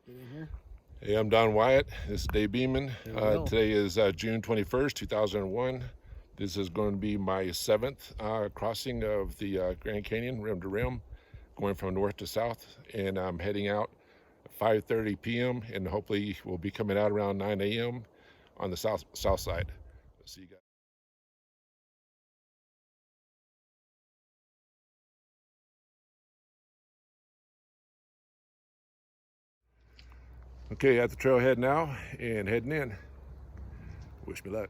Get in here. Hey, I'm Don Wyatt. This is Dave Beeman. Here we go. Today is June 21st, 2001. This is going to be my seventh crossing of the Grand Canyon, rim to rim, going from north to south. And I'm heading out at 5:30 p.m. and hopefully we'll be coming out around 9 a.m. on the south side. See you guys. Okay, at the trailhead now and heading in. Wish me luck.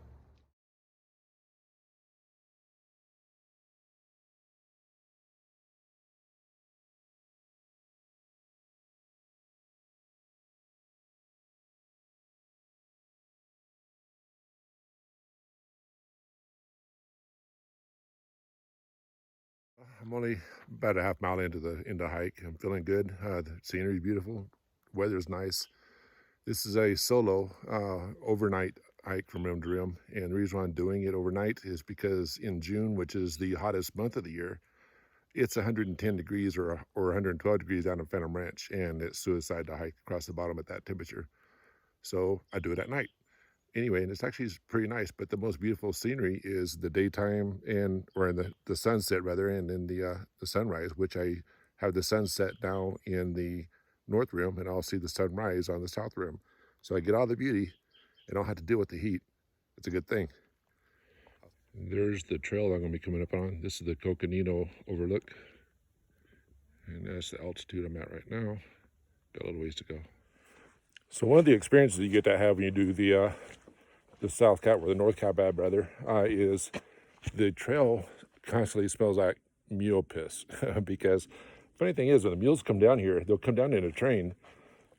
I'm only about a half mile into the hike. I'm feeling good. The scenery is beautiful. Weather's nice. This is a solo overnight hike from rim to rim, and the reason why I'm doing it overnight is because in June, which is the hottest month of the year, it's 110 degrees or 112 degrees down in Phantom Ranch, and it's suicide to hike across the bottom at that temperature. So I do it at night. Anyway, and it's actually pretty nice, but the most beautiful scenery is the daytime or in the sunset rather, and in the sunrise, which I have the sunset now in the north rim, and I'll see the sunrise on the south rim. So I get all the beauty and don't have to deal with the heat. It's a good thing. There's the trail I'm going to be coming up on. This is the Coconino Overlook, and that's the altitude I'm at right now. Got a little ways to go. So one of the experiences you get to have when you do the South Cap or the North Cap Ab rather, is the trail constantly smells like mule piss. Because funny thing is, when the mules come down here, they'll come down in a train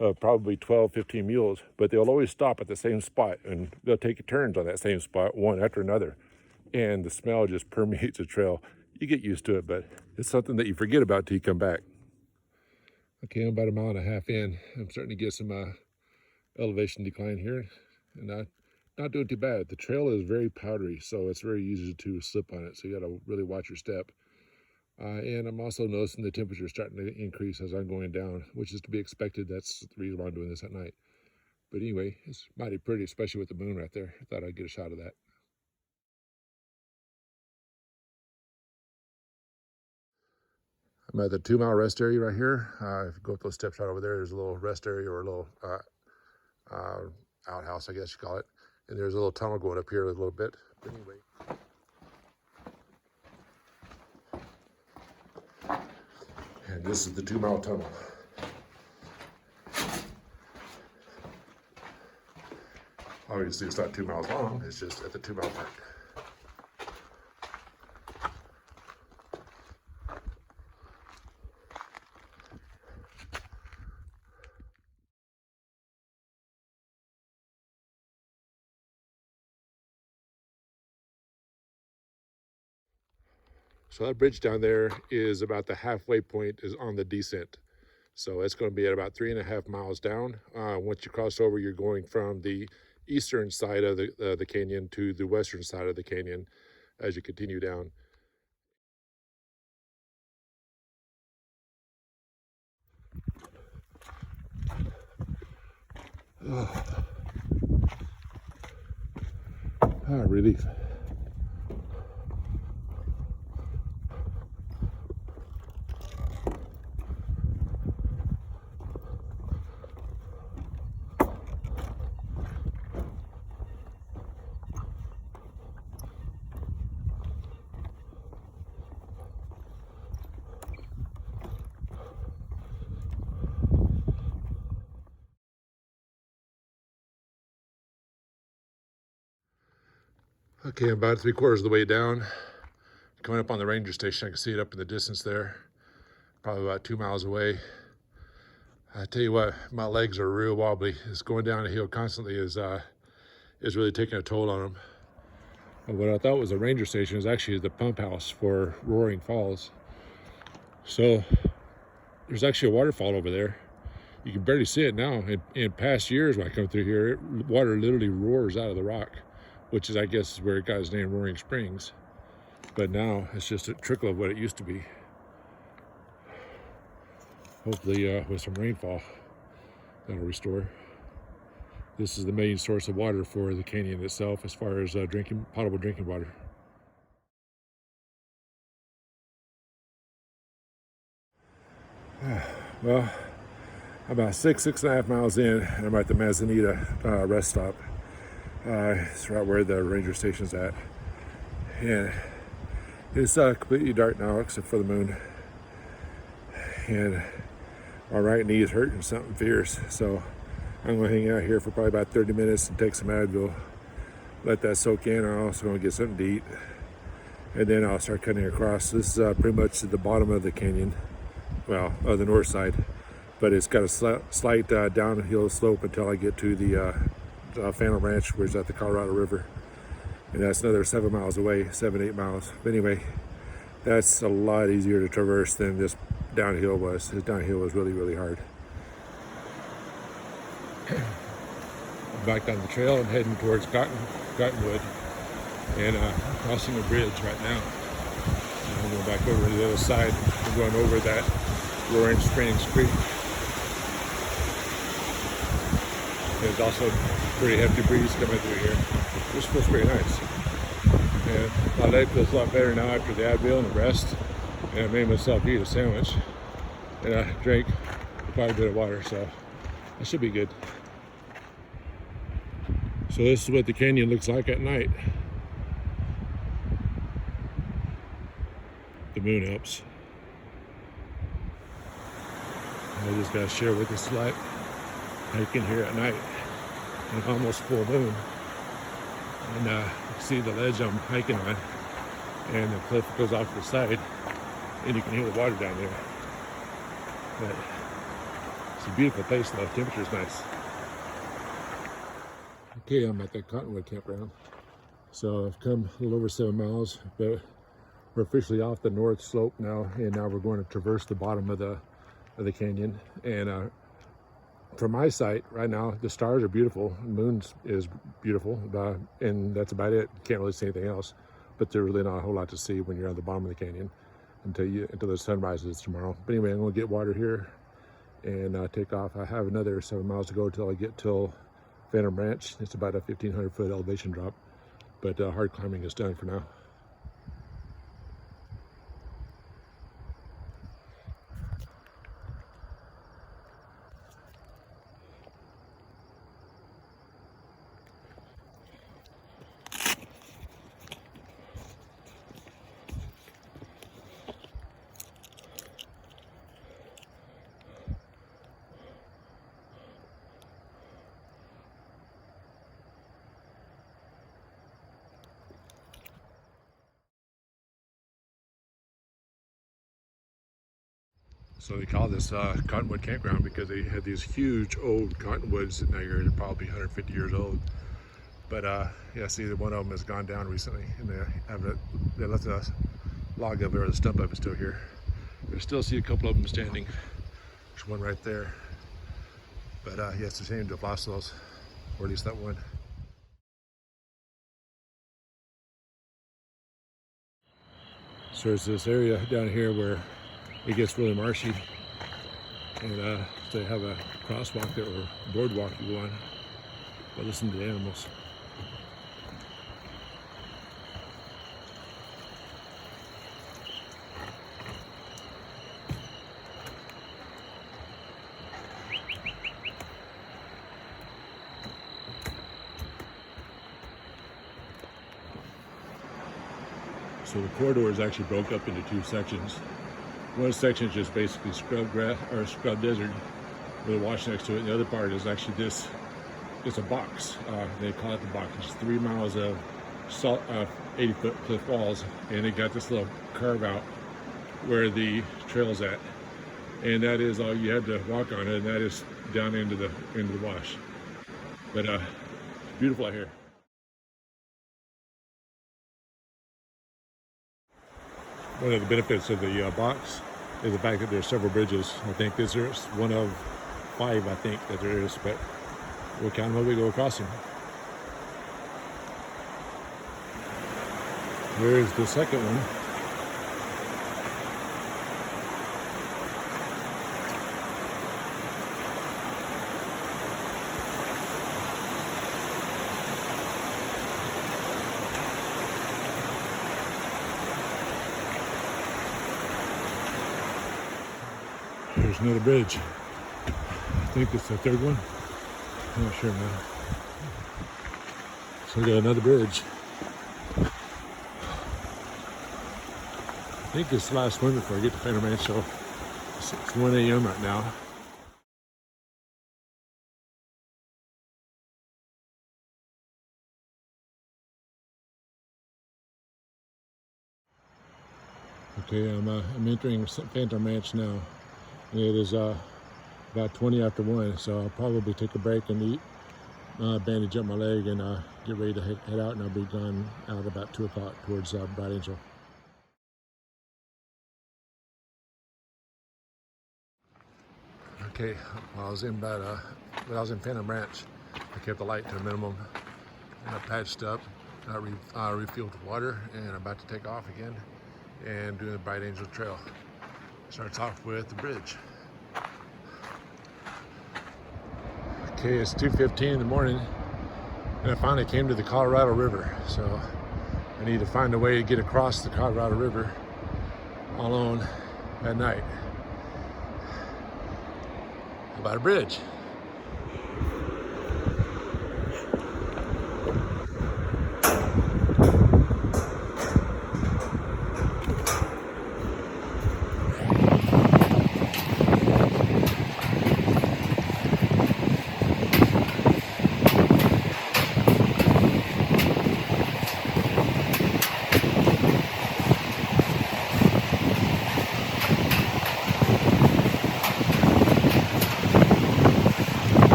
of probably 12, 15 mules, but they'll always stop at the same spot and they'll take turns on that same spot, one after another. And the smell just permeates the trail. You get used to it, but it's something that you forget about till you come back. Okay, I'm about a mile and a half in. I'm starting to get some elevation decline here, and not doing too bad. The trail is very powdery, so it's very easy to slip on it, so you got to really watch your step. And I'm also noticing the temperature starting to increase as I'm going down, which is to be expected. That's the reason why I'm doing this at night. But anyway, it's mighty pretty, especially with the moon right there. I thought I'd get a shot of that. I'm at the 2 mile rest area right here. If you go up those steps right over there, there's a little rest area or a little outhouse, I guess you call it. And there's a little tunnel going up here a little bit. But anyway. And this is the 2 mile tunnel. Obviously, it's not 2 miles long. It's just at the 2 mile mark. So that bridge down there is about the halfway point is on the descent. So it's going to be at about 3.5 miles down. Once you cross over, you're going from the eastern side of the canyon to the western side of the canyon as you continue down. Relief. Okay, I'm about 3/4 of the way down. Coming up on the ranger station, I can see it up in the distance there. Probably about 2 miles away. I tell you what, my legs are real wobbly. It's going down a hill constantly is really taking a toll on them. And what I thought was a ranger station is actually the pump house for Roaring Falls. So there's actually a waterfall over there. You can barely see it now. In past years when I come through here, water literally roars out of the rock, which is, I guess, is where it got its name, Roaring Springs. But now it's just a trickle of what it used to be. Hopefully with some rainfall, That'll restore. This is the main source of water for the canyon itself as far as potable drinking water. Well, about six and a half miles in, and I'm at the Manzanita rest stop. It's right where the ranger station's at. And it's completely dark now except for the moon. And my right knee is hurting something fierce. So I'm going to hang out here for probably about 30 minutes and take some Advil. Let that soak in. I'm also going to get something to eat. And then I'll start cutting across. This is pretty much the bottom of the canyon. Well, of the north side. But it's got a slight downhill slope until I get to the Phantom Ranch, which is at the Colorado River. And that's another 7 miles away, 8 miles. But anyway, that's a lot easier to traverse than this downhill was. This downhill was really, really hard. I'm back down the trail. I'm heading towards Cottonwood and crossing a bridge right now. And I'm going back over to the other side. I'm going over that Roaring Springs Creek. There's also pretty hefty breeze coming through here. This feels pretty nice. And my leg feels a lot better now after the Advil and the rest. And I made myself eat a sandwich. And I drank quite a bit of water, so that should be good. So this is what the canyon looks like at night. The moon helps. I just gotta share with this light hiking here at night. And almost full moon. And you can see the ledge I'm hiking on. And the cliff goes off to the side. And you can hear the water down there. But it's a beautiful place though. The temperature's nice. Okay, I'm at that Cottonwood campground. So I've come a little over 7 miles, but we're officially off the north slope now, and now we're going to traverse the bottom of the canyon. And from my sight right now, the stars are beautiful, the moon is beautiful, and that's about it. Can't really see anything else, but there's really not a whole lot to see when you're at the bottom of the canyon until the sun rises tomorrow. But anyway, I'm going to get water here and take off. I have another 7 miles to go till I get till Phantom Ranch. It's about a 1,500 foot elevation drop, but hard climbing is done for now. So they call this Cottonwood Campground because they had these huge old cottonwoods sitting out here. They're probably 150 years old. But yeah, see, one of them has gone down recently, and they left a log of it, or the stump of it still here. I still see a couple of them standing. There's one right there. But yeah, it's a shame to have lost those, or at least that one. So there's this area down here where it gets really marshy, and they have a crosswalk there, or boardwalk you go on, but listen to the animals. So the corridor is actually broke up into two sections. One section is just basically scrub grass or scrub desert with a wash next to it. And the other part is actually this. It's a box. They call it the box. It's 3 miles of 80-foot cliff walls, and they got this little curve out where the trail's at, and that is all you have to walk on it, and that is down into the wash. But it's beautiful out here. One of the benefits of the box is the fact that there's several bridges. I think this is one of 5, I think, that there is, but we'll count them as we go across them. There's the second one. There's another bridge. I think it's the third one. I'm not sure now. So we got another bridge. I think it's the last one before I get to Phantom Ranch, so it's 1 a.m. right now. Okay, I'm entering Phantom Ranch now. And it is about 20 after 1, so I'll probably take a break and eat, bandage up my leg, and get ready to head out, and I'll be gone out about 2 o'clock towards Bright Angel. Okay, while I was in Phantom Ranch, I kept the light to a minimum, and I patched up, refueled with water, and I'm about to take off again and doing the Bright Angel Trail. Starts off with the bridge. Okay, it's 2:15 in the morning, and I finally came to the Colorado River. So I need to find a way to get across the Colorado River alone at night. How about a bridge?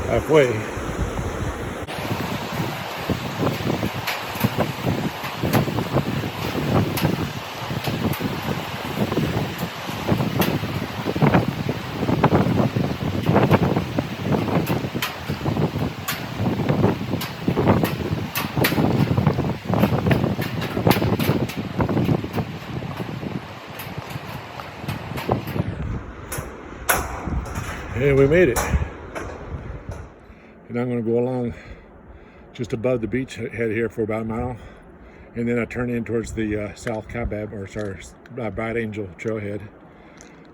Halfway. And we made it. And I'm going to go along just above the beach head here for about a mile, and then I turn in towards the South Kaibab, or sorry, Bright Angel trailhead,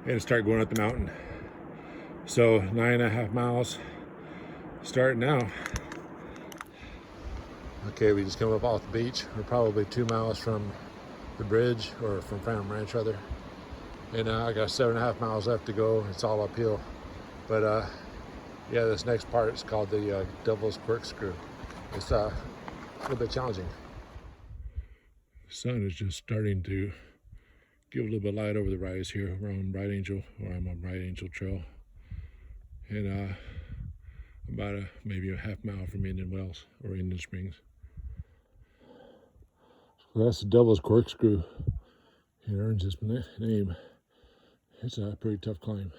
and start going up the mountain. So 9.5 miles starting now. Okay, we just come up off the beach. We're probably 2 miles from the bridge, or from Phantom Ranch rather, and I got 7.5 miles left to go. It's all uphill, but yeah, this next part is called the Devil's Corkscrew. It's a little bit challenging. The sun is just starting to give a little bit of light over the rise here. We're on Bright Angel, or I'm on Bright Angel Trail, and about maybe a half mile from Indian Wells, or Indian Springs. So that's the Devil's Corkscrew. It earns its name. It's a pretty tough climb.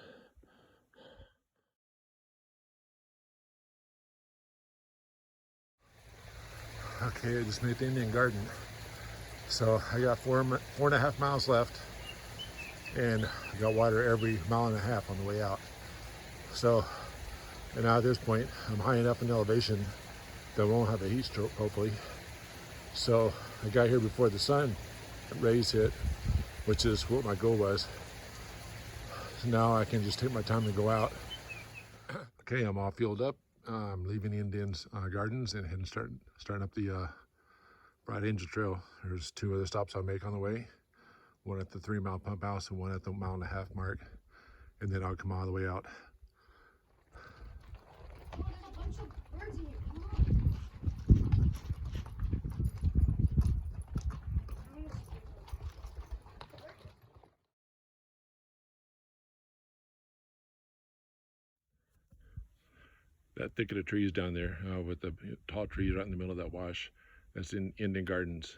Okay, I just made the Indian Garden. So I got 4.5 miles left, and I got water every 1.5 miles on the way out. So, and now at this point, I'm high enough in elevation that I won't have a heat stroke, hopefully. So I got here before the sun rays hit, which is what my goal was. So now I can just take my time to go out. Okay, I'm all fueled up. I'm leaving Indian's Gardens and heading starting up the Bright Angel Trail. There's 2 other stops I'll make on the way. One at the 3-mile pump house and one at the 1.5 mile mark. And then I'll come all the way out. Oh, there's a bunch of birds in here. That thicket of trees down there with the tall trees right in the middle of that wash, that's in Indian Gardens.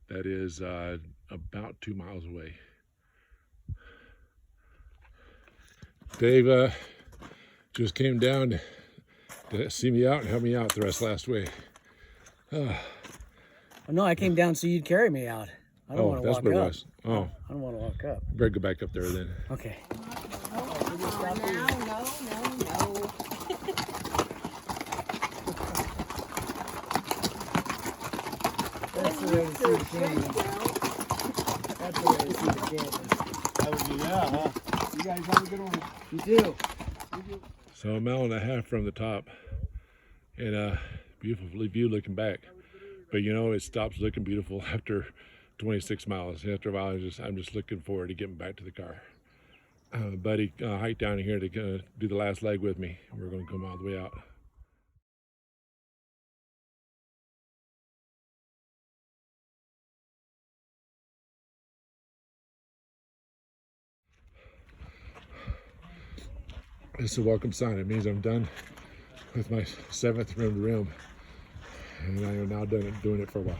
That is about 2 miles away. Dave just came down to see me out and help me out the rest last way. No, I came down so you'd carry me out. I don't Oh, want to that's walk what it up. was. Oh, I don't want to walk up. better go back up there then. Okay. That's the way to see the canyon. That's the way to see the canyon. That would be, yeah, huh? You guys have a good one. You too. So a mile and a half from the top, and a beautiful view looking back. But you know, it stops looking beautiful after 26 miles. After a while, I'm just looking forward to getting back to the car. Buddy hiked down here to do the last leg with me. We're going to come all the way out. It's a welcome sign. It means I'm done with my 7th rim to rim, and I am now doing it for a while.